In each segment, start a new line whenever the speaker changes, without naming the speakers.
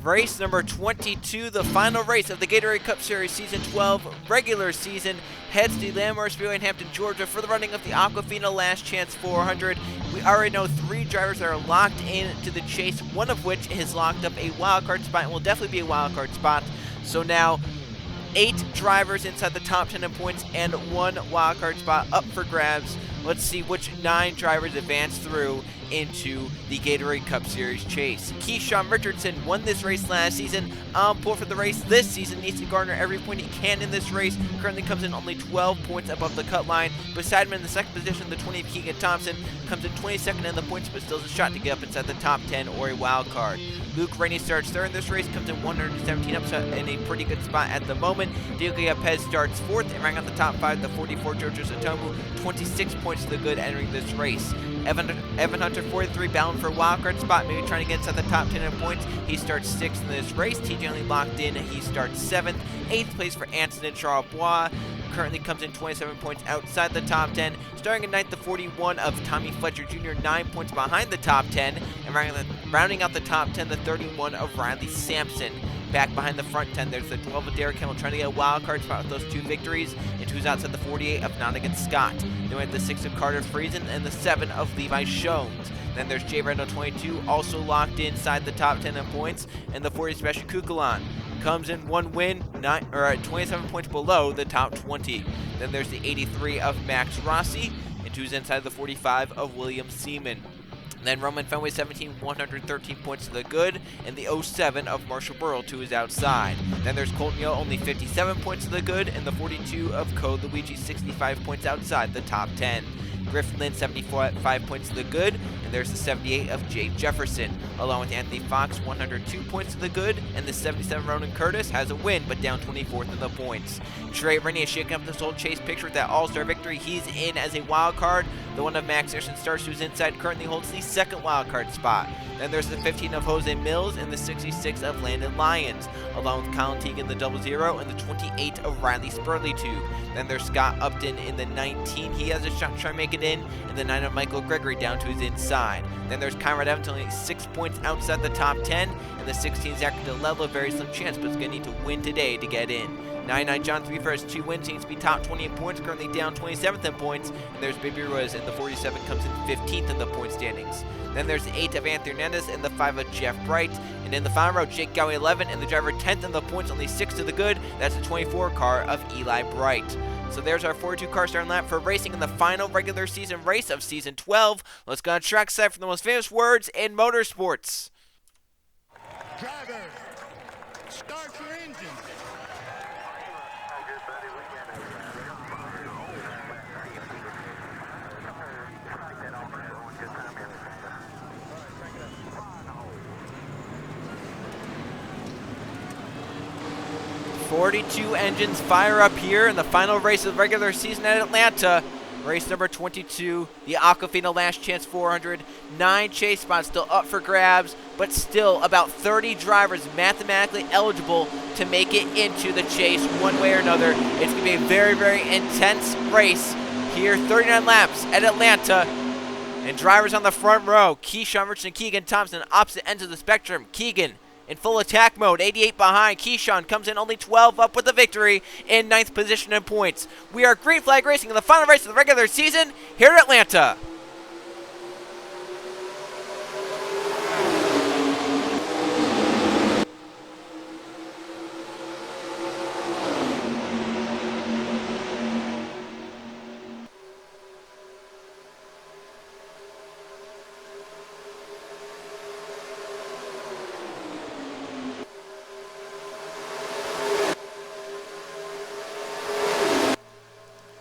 Race number 22, the final race of the Gatorade Cup Series Season 12 regular season, heads to Landmark Speedway in Hampton, Georgia for the running of the Aquafina Last Chance 400. We already know 3 drivers that are locked into the chase, one of which has locked up a wildcard spot and will definitely be a wildcard spot. So now 8 drivers inside the top 10 in points and 1 wildcard spot up for grabs. Let's see which 9 drivers advance through into the Gatorade Cup Series Chase. Keyshawn Richardson won this race last season. On pole for the race this season, needs to garner every point he can in this race. Currently comes in only 12 points above the cut line. Beside him in the second position, the 20 of Keegan Thompson comes in 22nd in the points, but still has a shot to get up inside the top 10 or a wild card. Luke Rainey starts third in this race, comes in 117 up in a pretty good spot at the moment. Diego Lopez starts fourth and ranking out the top 5, the 44 Jojo Satomu, 26 points to the good entering this race. Evan Hunter, 43, battling for a wildcard spot, maybe trying to get inside the top 10 in points. He starts 6th in this race. TJ only locked in, he starts 7th. 8th place for Anson Charlebois, currently comes in 27 points outside the top 10. Starting in 9th, the 41 of Tommy Fletcher Jr., 9 points behind the top 10. And rounding out the top 10, the 31 of Riley Sampson. Back behind the front 10, there's the 12 of Derek Hamill trying to get a wild card spot with those 2 victories. And 2's outside the 48 of Nonigan Scott. Then we have the 6 of Carter Friesen and the 7 of Levi Shones. Then there's J-Rando22 also locked inside the top 10 in points. And the 40 Special Kukulan comes in 1 win, 27 points below the top 20. Then there's the 83 of Max Rossi. And 2's inside the 45 of William Seaman. Then Roman Fenway 17, 113 points to the good, and the 07 of Marshall Burrell, 2 is outside. Then there's Colton Yo, only 57 points to the good, and the 42 of Code Luigi, 65 points outside the top 10. Griffin Lynn, 75 points to the good, and there's the 78 of Jay Jefferson, along with Anthony Fox, 102 points to the good, and the 77 Ronan Curtis has a win, but down 24th in the points. Trey Rainey is shaking up this whole chase picture with that all-star victory. He's in as a wild card. The 1 of Max Erson Stars, who's inside, currently holds the 2nd wild card spot. Then there's the 15 of Jose Mills and the 66 of Landon Lyons, along with Colin Teague in the 00 and the 28 of Riley Spurley 2. Then there's Scott Upton in the 19. He has a shot to try and make it in, and the 9 of Michael Gregory down to his inside. Then there's Conrad Evans, only 6 points outside the top 10, and the 16 Zachary DeLello, very slim chance, but is going to need to win today to get in. 99 John 3 for his 2 wins, seems to be top 20 in points, currently down 27th in points. And there's Baby Ruiz, and the 47 comes in 15th in the point standings. Then there's the 8 of Anthony Hernandez and the 5 of Jeff Bright. And in the final row, Jake Gowie 11 and the driver 10th in the points, only 6 to the good. That's the 24 car of Eli Bright. So there's our 42 car starting lap for racing in the final regular season race of Season 12. Let's go on track side for the most famous words in motorsports.
Driver, start your engine.
42 engines fire up here in the final race of the regular season at Atlanta. Race number 22, the Aquafina Last Chance 400. 9 chase spots still up for grabs, but still about 30 drivers mathematically eligible to make it into the chase one way or another. It's going to be a very, very intense race here. 39 laps at Atlanta. And drivers on the front row, Keyshawn Richardson and Keegan Thompson, opposite ends of the spectrum. Keegan in full attack mode, 88 behind. Keyshawn comes in only 12 up with the victory in 9th position in points. We are green flag racing in the final race of the regular season here at Atlanta.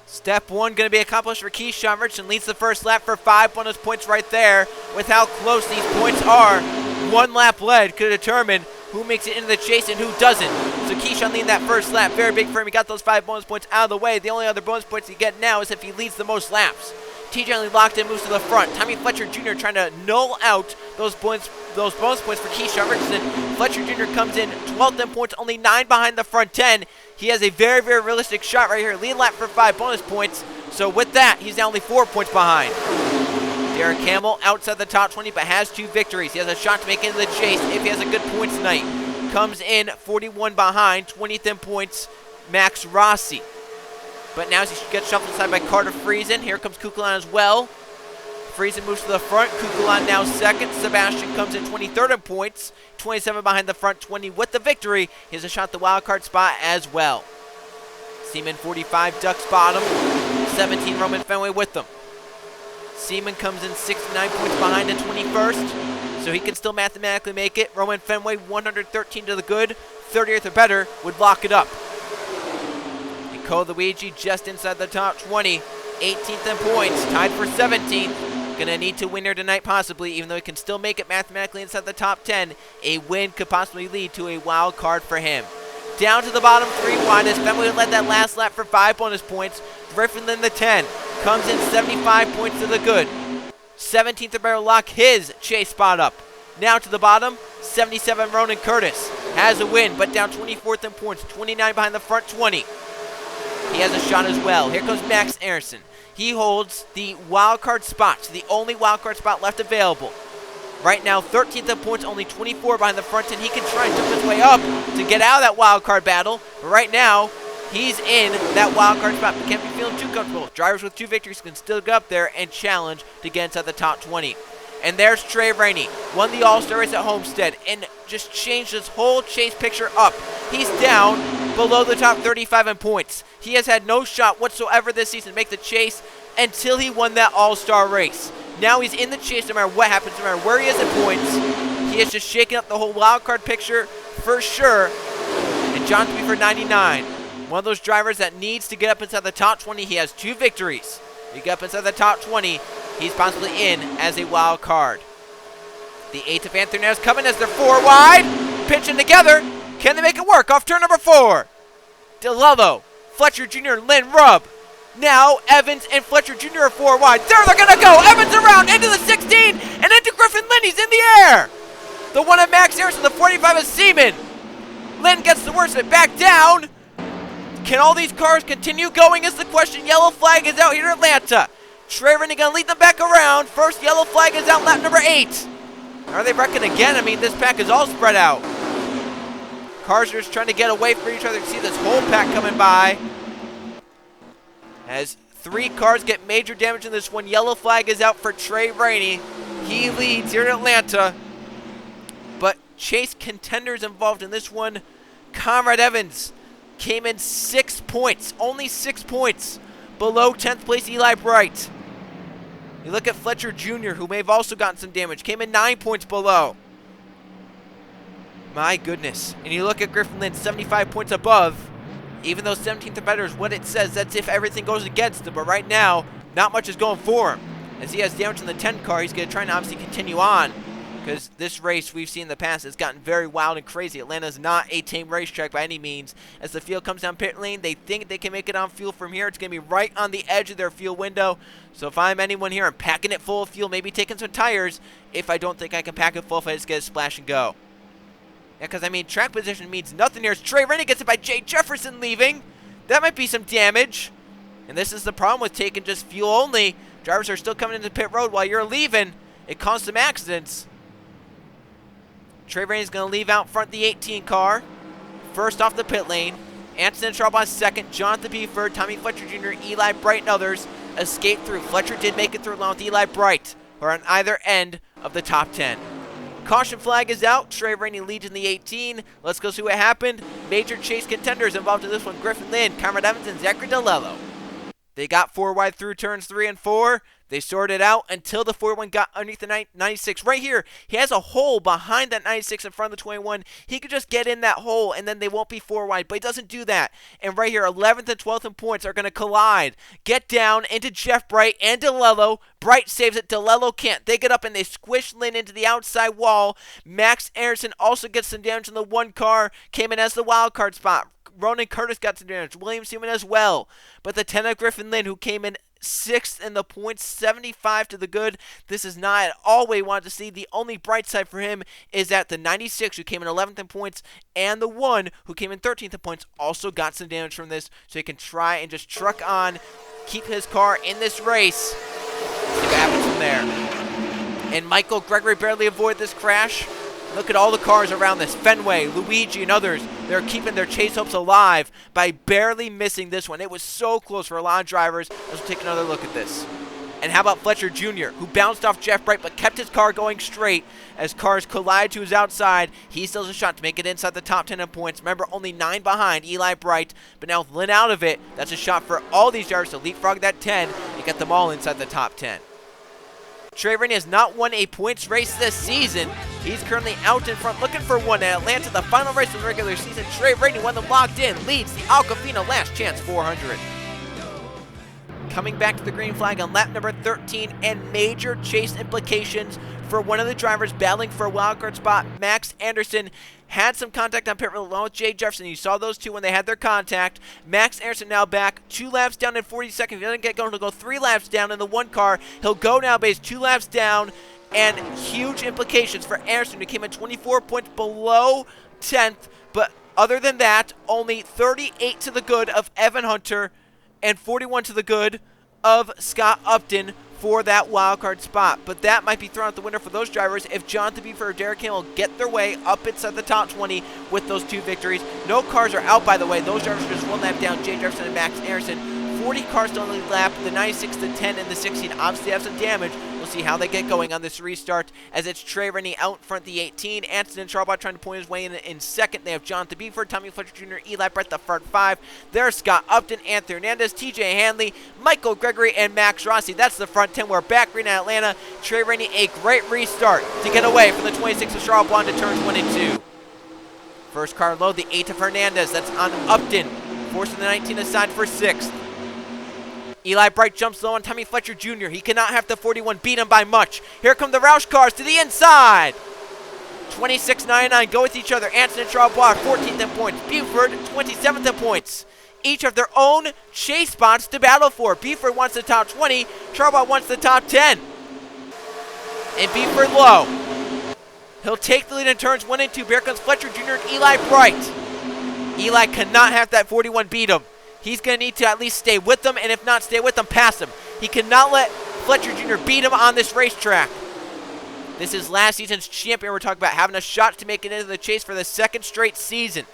Step 1 going to be accomplished for Keyshawn Richardson. Leads the first lap for 5 bonus points right there. With how close these points are, 1 lap led could determine who makes it into the chase and who doesn't. So Keyshawn leading that first lap. Very big for him. He got those 5 bonus points out of the way. The only other bonus points he get now is if he leads the most laps. TJ only locked in, moves to the front. Tommy Fletcher Jr. trying to null out those bonus points for Keyshawn Richardson. Fletcher Jr. comes in 12th in points, only 9 behind the front 10. He has a very, very realistic shot right here. Lead lap for 5 bonus points. So with that, he's now only 4 points behind. Derek Hamill outside the top 20, but has 2 victories. He has a shot to make it into the chase if he has a good points night. comes in 41 behind, 20th in points, Max Rossi. But now he gets shuffled aside by Carter Friesen. Here comes Kukulon as well. Friesen moves to the front. Kukulon now second. Sebastian comes in 23rd in points, 27 behind the front, 20 with the victory. He has a shot at the wild card spot as well. Seaman 45 ducks bottom, 17 Roman Fenway with them. Seaman comes in 69 points behind in 21st, so he can still mathematically make it. Roman Fenway 113 to the good, 30th or better would lock it up. And Ko Luigi just inside the top 20, 18th in points, tied for 17th. Gonna need to win here tonight possibly, even though he can still make it mathematically inside the top 10. A win could possibly lead to a wild card for him. Down to the bottom 3 wide as Fenway led that last lap for 5 bonus points. Griffin in the 10 comes in 75 points to the good. 17th or better lock his chase spot up. Now to the bottom, 77 Ronan Curtis has a win, but down 24th in points, 29 behind the front 20. He has a shot as well. Here comes Max Aronson. He holds the wild card spot, the only wild card spot left available. Right now, 13th in points, only 24 behind the front 10. He can try and jump his way up to get out of that wild card battle. But right now, he's in that wild card spot, but can't be feeling too comfortable. Drivers with 2 victories can still get up there and challenge to get inside the top 20. And there's Trey Rainey, won the All-Star race at Homestead and just changed his whole chase picture up. He's down below the top 35 in points. He has had no shot whatsoever this season to make the chase until he won that All-Star race. Now he's in the chase no matter what happens, no matter where he is in points. He has just shaken up the whole wild card picture for sure. And John to be for 99. One of those drivers that needs to get up inside the top 20. He has 2 victories. If he gets up inside the top 20, he's possibly in as a wild card. The 8th of Anthony is coming as they're 4 wide. Pitching together. Can they make it work off turn number 4? DeLello, Fletcher Jr., and Lynn Rubb. Now Evans and Fletcher Jr. are 4 wide. There they're going to go. Evans around into the 16 and into Griffin Lynn. He's in the air. The one of Max Harrison, the 45 is Seaman. Lynn gets the worst of it. Back down. Can all these cars continue going is the question. Yellow flag is out here in Atlanta. Trey Rainey going to lead them back around. First yellow flag is out lap number 8. Are they wrecking again? I mean, this pack is all spread out. Cars are just trying to get away from each other. You see this whole pack coming by. As 3 cars get major damage in this one. Yellow flag is out for Trey Rainey. He leads here in Atlanta. But chase contenders involved in this one. Conrad Evans came in 6 points. Only 6 points below 10th place Eli Bright. You look at Fletcher Jr., who may have also gotten some damage. Came in 9 points below. My goodness. And you look at Griffin Lynn, 75 points above. Even though 17th or better is what it says, that's if everything goes against him. But right now, not much is going for him. As he has damage in the 10 car, he's going to try and obviously continue on. Because this race we've seen in the past has gotten very wild and crazy. Atlanta's not a tame racetrack by any means. As the field comes down pit lane, they think they can make it on fuel from here. It's going to be right on the edge of their fuel window. So if I'm anyone here, I'm packing it full of fuel, maybe taking some tires. If I don't think I can pack it full, if I just get a splash and go. Yeah, because, I mean, track position means nothing here. As Trey Rainey gets it by Jay Jefferson leaving. That might be some damage. And this is the problem with taking just fuel only. Drivers are still coming into pit road while you're leaving. It caused some accidents. Trey Rainey's going to leave out front the 18 car. First off the pit lane. Anson Sharp second. Jonathan B. third. Tommy Fletcher Jr., Eli Bright, and others escaped through. Fletcher did make it through along with Eli Bright, who are on either end of the top 10. Caution flag is out. Trey Rainey leads in the 18. Let's go see what happened. Major chase contenders involved in this one. Griffin Lynn, Conrad Evans, and Zachary DeLello. They got 4 wide through turns 3 and 4. They sorted out until the 41 got underneath the 96. Right here, he has a hole behind that 96 in front of the 21. He could just get in that hole, and then they won't be 4 wide, but he doesn't do that. And right here, 11th and 12th in points are going to collide. Get down into Jeff Bright and DeLello. Bright saves it. DeLello can't. They get up, and they squish Lynn into the outside wall. Max Aronson also gets some damage in the 1 car. Came in as the wild card spot. Ronan Curtis got some damage. William Seaman as well. But the 10 of Griffin Lynn, who came in 6th in the points, 75 to the good. This is not at all what we wanted to see. The only bright side for him is that the 96, who came in 11th in points, and the 1, who came in 13th in points, also got some damage from this. So he can try and just truck on, keep his car in this race. See what happens from there. And Michael Gregory barely avoided this crash. Look at all the cars around this. Fenway, Luigi, and others. They're keeping their chase hopes alive by barely missing this one. It was so close for a lot of drivers. Let's take another look at this. And how about Fletcher Jr., who bounced off Jeff Bright but kept his car going straight as cars collide to his outside. He still has a shot to make it inside the top 10 in points. Remember, only 9 behind Eli Bright, but now with Lynn out of it, that's a shot for all these drivers to leapfrog that 10 and get them all inside the top 10. Trey Rainey has not won a points race this season. He's currently out in front looking for one at Atlanta, the final race of the regular season. Trey Rainey, won them locked in, leads the Aquafina Last Chance 400. Coming back to the green flag on lap number 13, and major chase implications for one of the drivers battling for a wildcard spot. Max Anderson had some contact on pit road along with Jay Jefferson. You saw those two when they had their contact. Max Anderson now back 2 laps down in 40 seconds. He doesn't get going. He'll go 3 laps down in the one car. He'll go now, but he's 2 laps down, and huge implications for Anderson, who came in 24 points below 10th. But other than that, only 38 to the good of Evan Hunter and 41 to the good of Scott Upton for that wildcard spot. But that might be thrown out the window for those drivers if Jonathan Buford or Derek Campbell get their way up inside the top 20 with those 2 victories. No cars are out, by the way. Those drivers are just 1 lap down, Jay Jefferson and Max Anderson. 40 cars still on the lap, the 96, the 10, and the 16 obviously have some damage. We'll see how they get going on this restart, as it's Trey Rainey out in front, the 18. Anson and Charbot trying to point his way in second. They have Jonathan Buford, Tommy Fletcher Jr., Eli Brett, the front 5. There's Scott Upton, Anthony Hernandez, TJ Hanley, Michael Gregory, and Max Rossi. That's the front 10. We're back green at Atlanta. Trey Rainey, a great restart to get away from the 26 of Charles Blonde to turns 1 and 2. First car low, the 8 of Hernandez. That's on Upton, forcing the 19 aside for 6th. Eli Bright jumps low on Tommy Fletcher Jr. He cannot have the 41 beat him by much. Here come the Roush cars to the inside. 26.99 go with each other. Anson and Charbois 14th in points. Buford 27th in points. Each have their own chase spots to battle for. Buford wants the top 20. Charbois wants the top 10. And Buford low. He'll take the lead in turns 1 and 2. Here comes Fletcher Jr. and Eli Bright. Eli cannot have that 41 beat him. He's going to need to at least stay with them, and if not stay with them, pass him. He cannot let Fletcher Jr. beat him on this racetrack. This is last season's champion. We're talking about having a shot to make it into the chase for the 2nd straight season.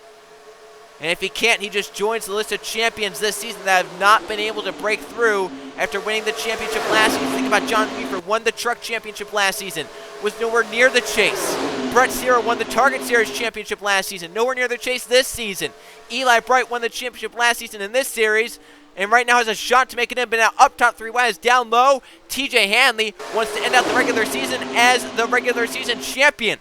And if he can't, he just joins the list of champions this season that have not been able to break through after winning the championship last season. Think about John Buford, won the truck championship last season, was nowhere near the chase. Brett Sierra won the Target Series championship last season, nowhere near the chase this season. Eli Bright won the championship last season in this series, and right now has a shot to make it in, but now up top 3 wide is down low. TJ Hanley wants to end out the regular season as the regular season champion.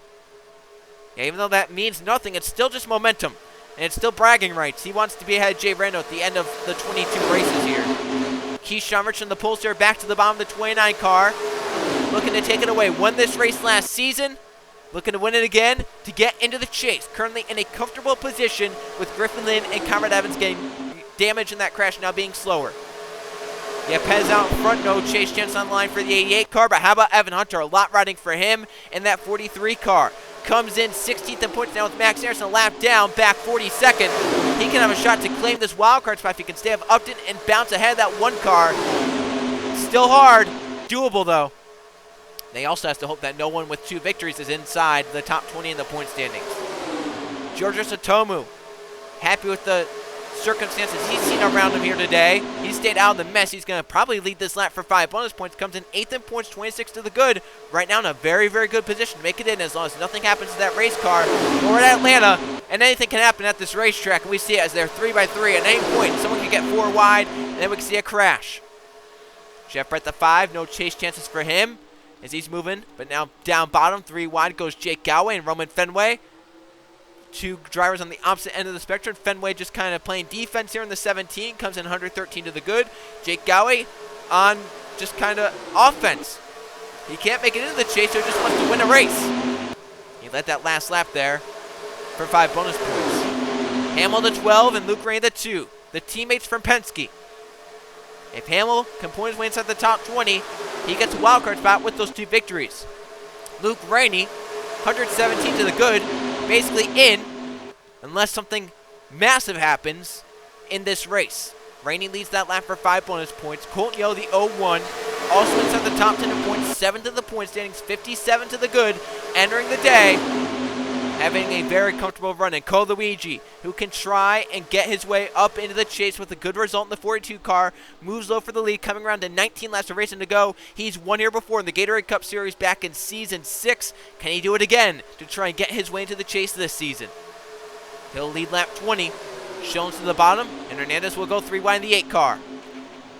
Yeah, even though that means nothing, it's still just momentum. And it's still bragging rights. He wants to be ahead of Jay Rando at the end of the 22 races here. Keyshawn Rich in the pole star back to the bottom of the 29 car. Looking to take it away. Won this race last season. Looking to win it again to get into the chase. Currently in a comfortable position with Griffin Lynn and Conrad Evans getting damage in that crash, now being slower. Yeah, Pez out in front. No chase chance on the line for the 88 car. But how about Evan Hunter? A lot riding for him in that 43 car. Comes in 16th in points now with Max Anderson, a lap down, back 42nd. He can have a shot to claim this wildcard spot if he can stay up Upton and bounce ahead of that 1 car. Still hard, doable though. They also have to hope that no one with 2 victories is inside the top 20 in the point standings. Giorgio Satomu, happy with the circumstances he's seen around him here today. He stayed out of the mess. He's going to probably lead this lap for 5 bonus points. Comes in 8th in points, 26 to the good. Right now in a very, very good position to make it in as long as nothing happens to that race car. We're at Atlanta, and anything can happen at this racetrack. And we see it as they're 3x3 at any point. Someone can get 4 wide, and then we can see a crash. Jeff Brett the 5, no chase chances for him as he's moving. But now down bottom, 3 wide goes Jake Galway and Roman Fenway. 2 drivers on the opposite end of the spectrum. Fenway just kind of playing defense here in the 17. Comes in 113 to the good. Jake Galway on just kind of offense. He can't make it into the chase, so he just wants to win a race. He led that last lap there for 5 bonus points. Hamill the 12 and Luke Rainey the 2. The teammates from Penske. If Hamill can point his way inside the top 20, he gets a wildcard spot with those 2 victories. Luke Rainey, 117 to the good. Basically in, unless something massive happens in this race. Rainey leads that lap for 5 bonus points. Colton Yo, the 01, also inside the top 10 in points, 7th in the point standings, 57 to the good, entering the day having a very comfortable run. And Luigi, who can try and get his way up into the chase with a good result in the 42 car, moves low for the lead, coming around to 19 laps of racing to go. He's won here before in the Gatorade Cup Series back in Season 6. Can he do it again to try and get his way into the chase this season? He'll lead lap 20. Shown to the bottom, and Hernandez will go 3 wide in the 8 car.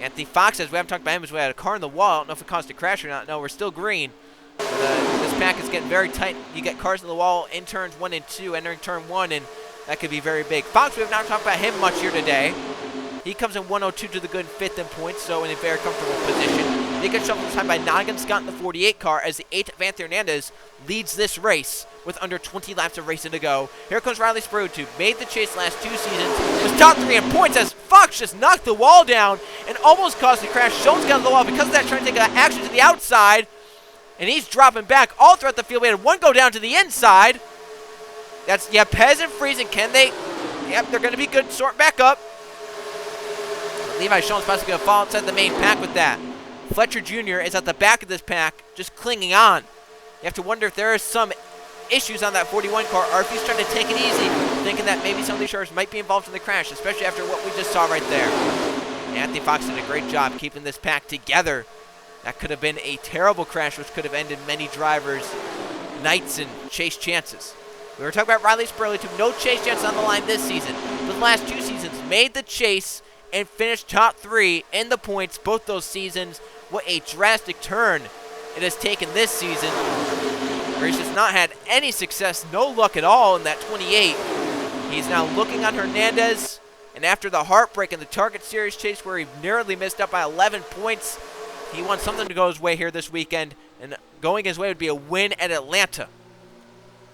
Anthony Fox says we haven't talked about him as we had a car in the wall. I don't know if it caused a crash or not. No, we're still green. But, this pack is getting very tight. You get cars in the wall in turns 1 and 2, entering turn 1, and that could be very big. Fox, we have not talked about him much here today. He comes in 102 to the good 5th in points, so in a very comfortable position. They get shuffled this time by Noggin Scott in the 48 car as the 8th of Anthony Hernandez leads this race with under 20 laps of racing to go. Here comes Riley Sperud, who made the chase last 2 seasons, was top 3 in points as Fox just knocked the wall down and almost caused a crash. Shones got on the wall because of that, trying to take action to the outside, and he's dropping back all throughout the field. We had one go down to the inside. That's, yeah, Pez and Friesen. Can they? Yep, they're going to be good. Sort back up. Levi Shones possibly going to fall outside the main pack with that. Fletcher Jr. is at the back of this pack, just clinging on. You have to wonder if there are some issues on that 41 car, or if he's trying to take it easy, thinking that maybe some of these drivers might be involved in the crash, especially after what we just saw right there. Anthony Fox did a great job keeping this pack together. That could have been a terrible crash, which could have ended many drivers' nights and chase chances. We were talking about Riley Sperud, who no chase chances on the line this season, but the last 2 seasons made the chase and finished top 3 in the points both those seasons. What a drastic turn it has taken this season, where he's just not had any success, no luck at all in that 28. He's now looking on Hernandez, and after the heartbreak in the Target Series chase where he narrowly missed up by 11 points, he wants something to go his way here this weekend, and going his way would be a win at Atlanta.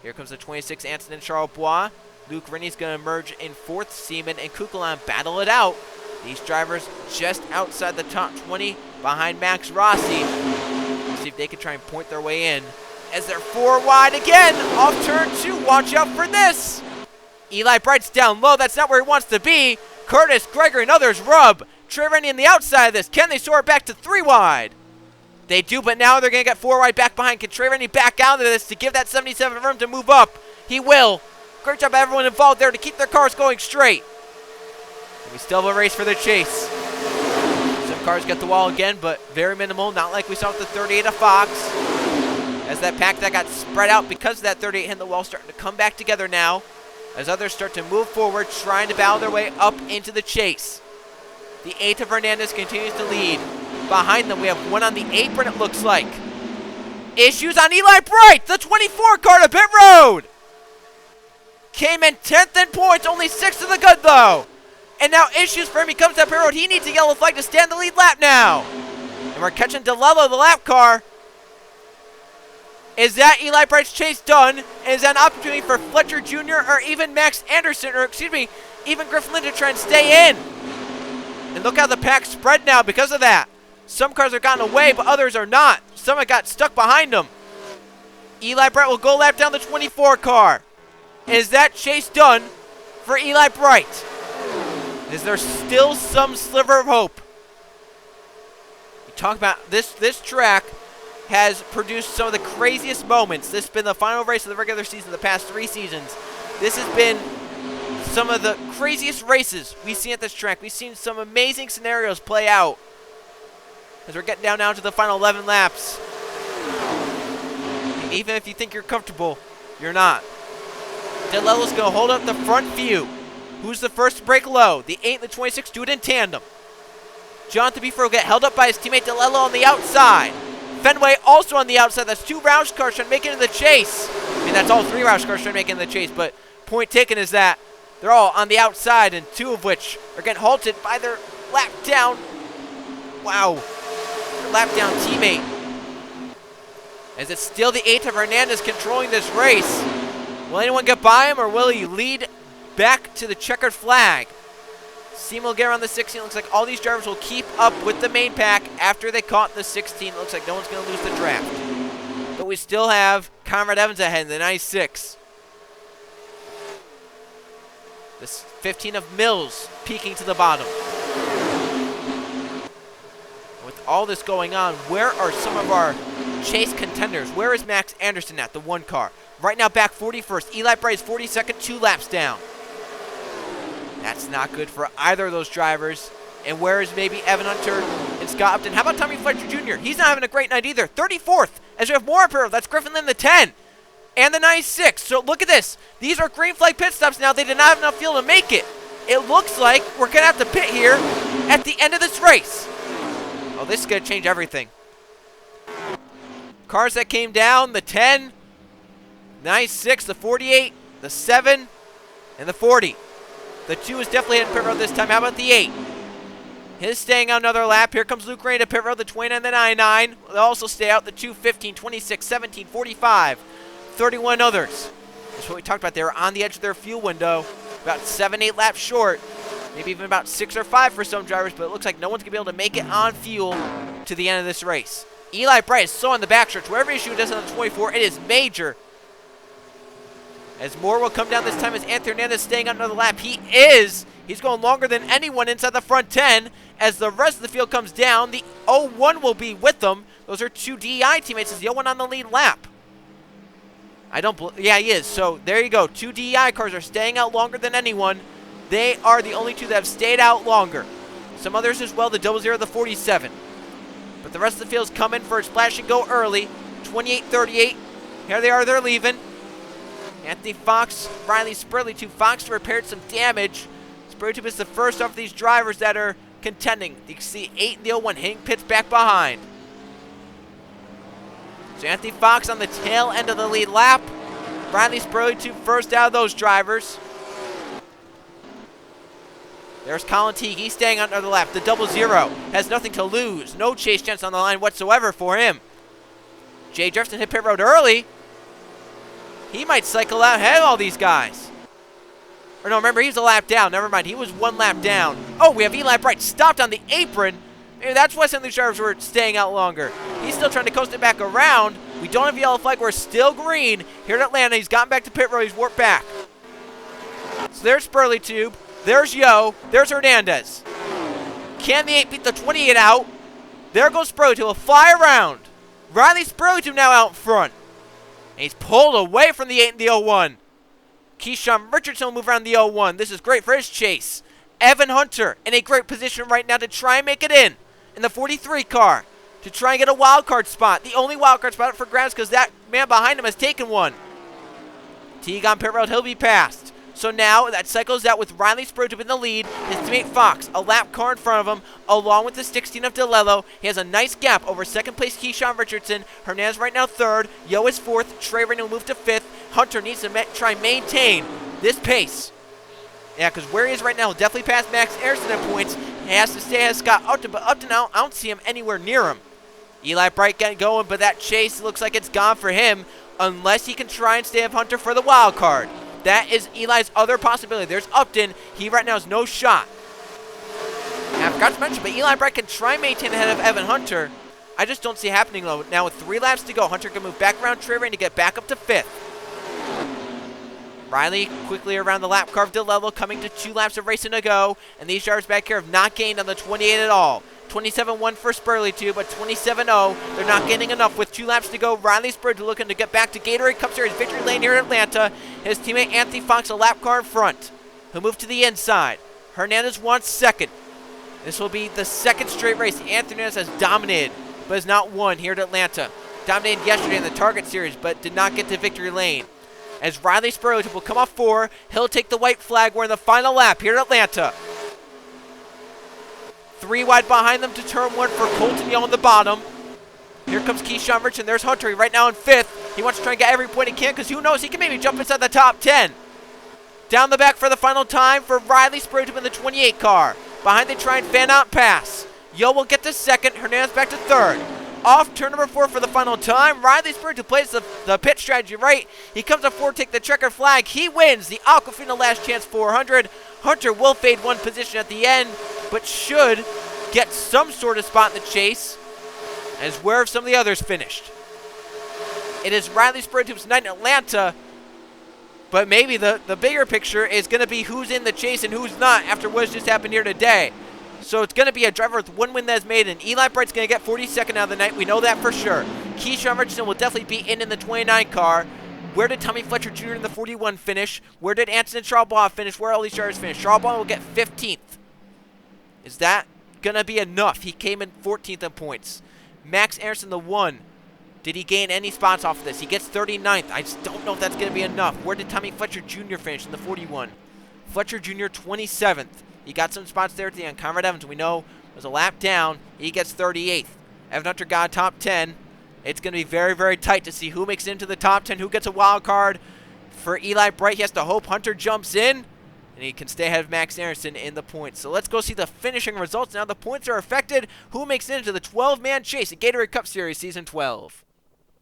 Here comes the 26 Anson and Charles Bois. Luke Rennie's going to emerge in 4th. Seaman and Kukulon battle it out. These drivers just outside the top 20 behind Max Rossi. Let's see if they can try and point their way in. As they're 4 wide again, off turn 2, watch out for this. Eli Bright's down low, that's not where he wants to be. Curtis, Gregory, and others rub. Trey Rainey on the outside of this. Can they soar back to 3 wide? They do, but now they're going to get 4 wide back behind. Can Trey Rainey back out of this to give that 77 room to move up? He will. Great job by everyone involved there to keep their cars going straight. And we still have a race for the chase. Some cars get the wall again, but very minimal, not like we saw with the 38 of Fox. As that pack that got spread out because of that 38 hitting the wall starting to come back together now, as others start to move forward, trying to battle their way up into the chase. The 8th of Hernandez continues to lead. Behind them, we have one on the apron, it looks like. Issues on Eli Bright, the 24 car to pit road. Came in 10th in points, only 6th to the good, though. And now issues for him. He comes to pit road. He needs a yellow flag to stand the lead lap now. And we're catching DeLello, the lap car. Is that Eli Bright's chase done? Is that an opportunity for Fletcher Jr. or even Max Anderson, or excuse me, even Griff Lynn to try and stay in? And look how the pack's spread now because of that. Some cars have gotten away, but others are not. Some have got stuck behind them. Eli Bright will go lap down the 24 car. Is that chase done for Eli Bright? Is there still some sliver of hope? You talk about this track has produced some of the craziest moments. This has been the final race of the regular season the past 3 seasons. This has been some of the craziest races we've seen at this track. We've seen some amazing scenarios play out as we're getting down now to the final 11 laps. And even if you think you're comfortable, you're not. DeLello's going to hold up the front few. Who's the first to break low? The 8 and the 26 do it in tandem. Jonathan Beefro will get held up by his teammate DeLello on the outside. Fenway also on the outside. That's 2 Roush cars trying to make it into the chase. I mean, that's all 3 Roush cars trying to make it into the chase, but point taken is that they're all on the outside, and 2 of which are getting halted by their lap down. Wow. Their lap down teammate. As it's still the 8th of Hernandez controlling this race. Will anyone get by him, or will he lead back to the checkered flag? Seaman will get around the 16. Looks like all these drivers will keep up with the main pack after they caught the 16. Looks like no one's going to lose the draft. But we still have Conrad Evans ahead in the 96. This 15 of Mills peeking to the bottom. With all this going on, where are some of our Chase contenders. Where is Max Anderson at, the 1 car? Right now back 41st. Eli Bright is 42nd, 2 laps down. That's not good for either of those drivers. And where is maybe Evan Hunter and Scott Upton? How about Tommy Fletcher Jr.? He's not having a great night either. 34th, as we have more apparel. That's Griffin Lynn, the 10. And the 96. So look at this. These are green flag pit stops now. They did not have enough fuel to make it. It looks like we're going to have to pit here at the end of this race. Oh, this is going to change everything. Cars that came down, the 10, 96, the 48, the 7, and the 40. The 2 is definitely hitting pit road this time. How about the 8? His staying out another lap. Here comes Luke Rainey to pit road, the 29, the 99. They'll also stay out the 2, 15, 26, 17, 45, 31 others. That's what we talked about. They were on the edge of their fuel window, about 7, 8 laps short. Maybe even about 6 or 5 for some drivers, but it looks like no one's going to be able to make it on fuel to the end of this race. Eli Bright is so on the backstretch. Whatever issue it does on the 24, it is major. As more will come down this time as Anthony Hernandez staying on another lap. He's going longer than anyone inside the front 10. As the rest of the field comes down, the 01 will be with them. Those are 2 DEI teammates as the 01 on the lead lap. Yeah, he is. So there you go. 2 DEI cars are staying out longer than anyone. They are the only 2 that have stayed out longer. Some others as well, the 00, the 47. But the rest of the field's coming for a splash and go early. 28-38. Here they are, they're leaving. Anthony Fox, Riley Spurley-Tube. Fox repaired some damage. Spurley-Tube is the first of these drivers that are contending. You can see 8 and the 01 hitting pits back behind. So Anthony Fox on the tail end of the lead lap. Riley Spurley-Tube first out of those drivers. There's Colin Teague. He's staying on another lap. The 00 has nothing to lose. No chase chance on the line whatsoever for him. Jay Jefferson hit pit road early. He might cycle out ahead of all these guys. Or no, remember, he's a lap down. Never mind. He was 1 lap down. Oh, we have Eli Bright stopped on the apron. Maybe that's why some of these drivers were staying out longer. He's still trying to coast it back around. We don't have a yellow flag. We're still green here in Atlanta. He's gotten back to pit road. He's warped back. So there's Spurley-Tube. There's Yo. There's Hernandez. Can the 8 beat the 28 out? There goes Spurley-Tube. He'll fly around. Riley Spurley-Tube now out front. And he's pulled away from the 8 and the 01. Keyshawn Richardson will move around the 01. This is great for his chase. Evan Hunter in a great position right now to try and make it in the 43 car. To try and get a wild card spot. The only wild card spot for grabs because that man behind him has taken one. Teague on pit road. He'll be passed. So now that cycles out with Riley Spurley-Tube in the lead. His teammate Fox, a lap car in front of him, along with the 16 of DeLello. He has a nice gap over second place Keyshawn Richardson. Hernandez right now 3rd. Yo is 4th. Trey Rainey will move to 5th. Hunter needs to try and maintain this pace. Yeah, because where he is right now, he'll definitely pass Max Anderson at points. He has to stay ahead of Scott Upton, but Upton, I don't see him anywhere near him. Eli Bright getting going, but that chase looks like it's gone for him unless he can try and stay up Hunter for the wild card. That is Eli's other possibility. There's Upton. He right now has no shot. And I forgot to mention, but Eli Bright can try and maintain ahead of Evan Hunter. I just don't see it happening though. Now with 3 laps to go, Hunter can move back around Trey Rainey to get back up to 5th. Riley quickly around the lap car of DeLello, coming to 2 laps of racing to go. And these drivers back here have not gained on the 28 at all. 27-1 for Spurley-Tube, but 27-0. They're not gaining enough with 2 laps to go. Riley Spurley looking to get back to Gatorade Cup Series victory lane here in Atlanta. His teammate Anthony Fox, a lap car in front. He'll move to the inside. Hernandez wants 2nd. This will be the 2nd straight race Anthony Hernandez has dominated, but has not won here at Atlanta. Dominated yesterday in the Target Series, but did not get to victory lane. As Riley Spurley will come off 4, he'll take the white flag. We're in the final lap here at Atlanta. 3 wide behind them to turn 1 for Colton Young on the bottom. Here comes Keyshawn Richardson. There's Hunter right now in 5th. He wants to try and get every point he can because who knows, he can maybe jump inside the top 10. Down the back for the final time for Riley Spurley in the 28 car. Behind they try and fan out pass. Yo will get to 2nd. Hernandez back to 3rd. Off turn number 4 for the final time. Riley Spurley plays the pit strategy right. He comes up 4, take the checker flag. He wins the Aquafina Last Chance 400. Hunter will fade 1 position at the end, but should get some sort of spot in the chase, as where have some of the others finished. It is Riley Spurley-Tube's night in Atlanta, but maybe the bigger picture is going to be who's in the chase and who's not after what's just happened here today. So it's going to be a driver with 1 win that is made, and Eli Bright's going to get 42nd out of the night. We know that for sure. Keyshawn Richardson will definitely be in the 29 car. Where did Tommy Fletcher Jr. in the 41 finish? Where did Anson Charbonneau finish? Where all these drivers finish? Charbonneau will get 15th. Is that going to be enough? He came in 14th in points. Max Anderson, the 1. Did he gain any spots off of this? He gets 39th. I just don't know if that's going to be enough. Where did Tommy Fletcher Jr. finish in the 41? Fletcher Jr. 27th. He got some spots there at the end. Conrad Evans, we know, was a lap down. He gets 38th. Evan Hunter got top 10. It's going to be very, very tight to see who makes it into the top 10, who gets a wild card. For Eli Bright, he has to hope Hunter jumps in, and he can stay ahead of Max Anderson in the points. So let's go see the finishing results. Now the points are affected. Who makes it into the 12-man chase at Gatorade Cup Series Season 12?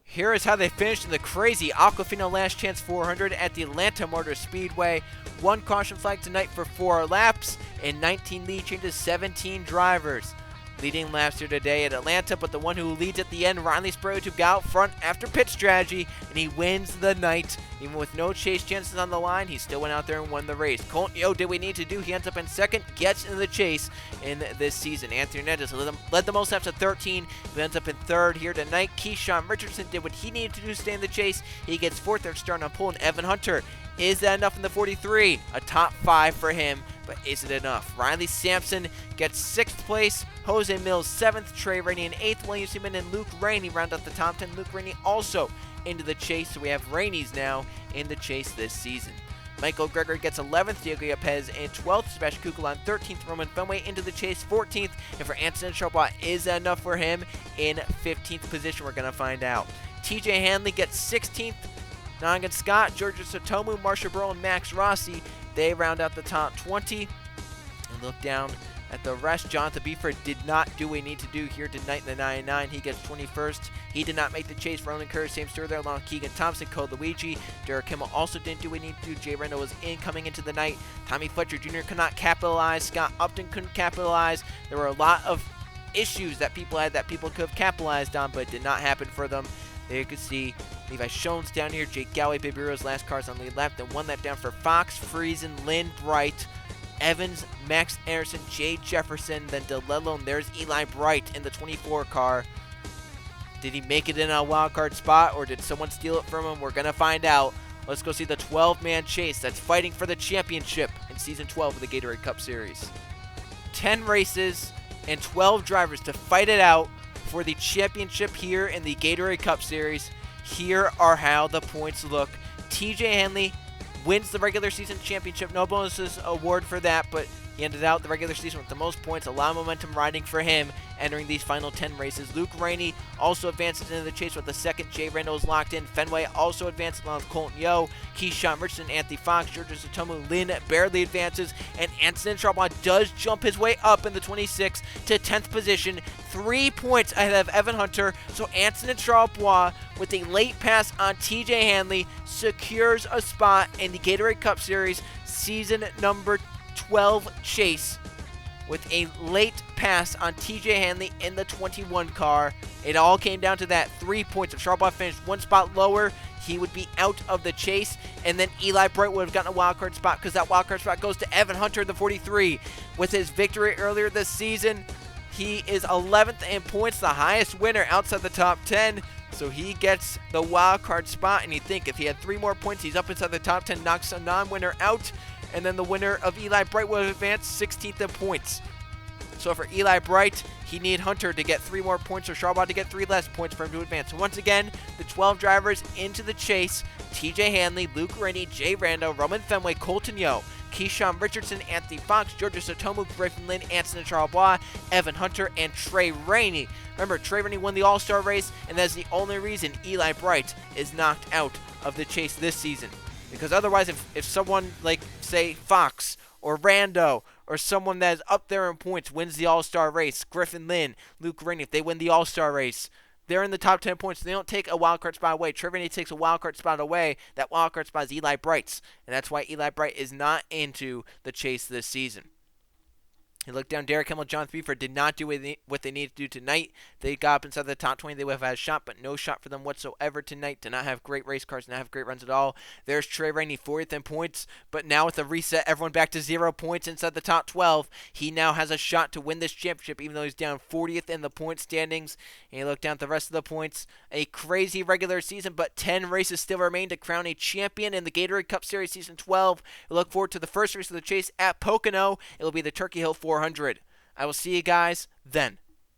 Here is how they finished in the crazy Aquafina Last Chance 400 at the Atlanta Motor Speedway. 1 caution flag tonight for 4 laps, and 19 lead changes, 17 drivers. Leading laps here today at Atlanta, but the one who leads at the end, Riley Sprague, who got out front after pit strategy, and he wins the night. Even with no chase chances on the line, he still went out there and won the race. Colton Yo did what we need to do. He ends up in second, gets into the chase in this season. Anthony Hernandez led the most laps at 13, who ends up in third here tonight. Keyshawn Richardson did what he needed to do to stay in the chase. He gets fourth there, starting on pole, and Evan Hunter. Is that enough in the 43? A top 5 for him, but is it enough? Riley Sampson gets 6th place. Jose Mills 7th. Trey Rainey in 8th. William Seaman and Luke Rainey round out the top 10. Luke Rainey also into the chase, so we have Rainey's now in the chase this season. Michael Gregory gets 11th. Diego Yepes in 12th. Sebastian Kukul on 13th. Roman Fenway into the chase 14th. And for Anson Charbonneau, is that enough for him in 15th position? We're going to find out. TJ Hanley gets 16th. Nongan Scott, Georgia Sotomu, Marsha Burrow, and Max Rossi, they round out the top 20. And look down at the rest. Jonathan Beeford did not do what he needed to do here tonight in the 99. He gets 21st. He did not make the chase. Ronan Curtis, same story there, along with Keegan Thompson, Cole Luigi. Derek Kimmel also didn't do what he needed to do. Jay Randall was in coming into the night. Tommy Fletcher Jr. could not capitalize. Scott Upton couldn't capitalize. There were a lot of issues that people had that people could have capitalized on, but it did not happen for them. There you can see Levi Shones down here, Jake Galloway, Baby Rose, last cars on lead lap, then 1 lap down for Fox, Friesen, Lynn Bright, Evans, Max Anderson, Jay Jefferson, then DeLello, and there's Eli Bright in the 24 car. Did he make it in a wild card spot, or did someone steal it from him? We're going to find out. Let's go see the 12-man chase that's fighting for the championship in Season 12 of the Gatorade Cup Series. 10 races and 12 drivers to fight it out for the championship here in the Gatorade Cup Series. Here are how the points look. TJ Hanley wins the regular season championship. No bonuses award for that, but he ended out the regular season with the most points. A lot of momentum riding for him entering these final 10 races. Luke Rainey also advances into the chase with the second. Jay Randall is locked in. Fenway also advances along with Colton Yo. Keyshawn Richardson, Anthony Fox, Georgia Sotomu, Lynn barely advances. And Anson Charbonneau does jump his way up in the 26th to 10th position. 3 points ahead of Evan Hunter. So Anson Charbonneau, with a late pass on TJ Hanley, secures a spot in the Gatorade Cup Series season number 12 chase with a late pass on TJ Hanley in the 21 car. It all came down to that. 3 points. If Charbonneau finished 1 spot lower, he would be out of the chase, and then Eli Bright would have gotten a wildcard spot because that wildcard spot goes to Evan Hunter in the 43. With his victory earlier this season, he is 11th in points, the highest winner outside the top 10. So he gets the wildcard spot, and you think if he had 3 more points, he's up inside the top 10, knocks a non-winner out. And then the winner of Eli Bright would have advanced 16th in points. So for Eli Bright, he needed Hunter to get 3 more points or Charbonneau to get 3 less points for him to advance. So once again, the 12 drivers into the chase. TJ Hanley, Luke Rainey, Jay Rando, Roman Fenway, Colton Yo, Keyshawn Richardson, Anthony Fox, Georgia Sotomu, Griffin Lynn, Anson Charbonneau, Evan Hunter, and Trey Rainey. Remember, Trey Rainey won the All-Star race, and that's the only reason Eli Bright is knocked out of the chase this season. Because otherwise, if someone like, say, Fox or Rando or someone that is up there in points wins the All-Star race, Griffin Lynn, Luke Rainey, if they win the All-Star race, they're in the top 10 points. They don't take a wildcard spot away. Trey Rainey takes a wildcard spot away. That wildcard spot is Eli Bright's. And that's why Eli Bright is not into the chase this season. You look down, Derek Himmel, John Threeford did not do what they needed to do tonight. They got up inside the top 20. They would have had a shot, but no shot for them whatsoever tonight. Did not have great race cars, did not have great runs at all. There's Trey, Rainey, 40th in points, but now with a reset, everyone back to 0 points inside the top 12. He now has a shot to win this championship, even though he's down 40th in the point standings. And you look down at the rest of the points. A crazy regular season, but 10 races still remain to crown a champion in the Gatorade Cup Series Season 12. We look forward to the first race of the chase at Pocono. It will be the Turkey Hill 400. I will see you guys then.